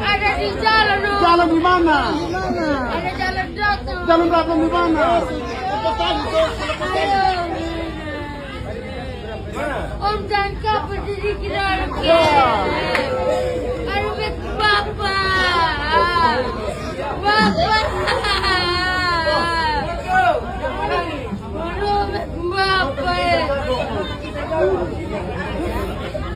Ada di jalan. Jalan di mana? Ada jalan jatuh. Jalan belakang di mana? Om jangan kau berdiri di dalam Aduh, bapak. Bapak.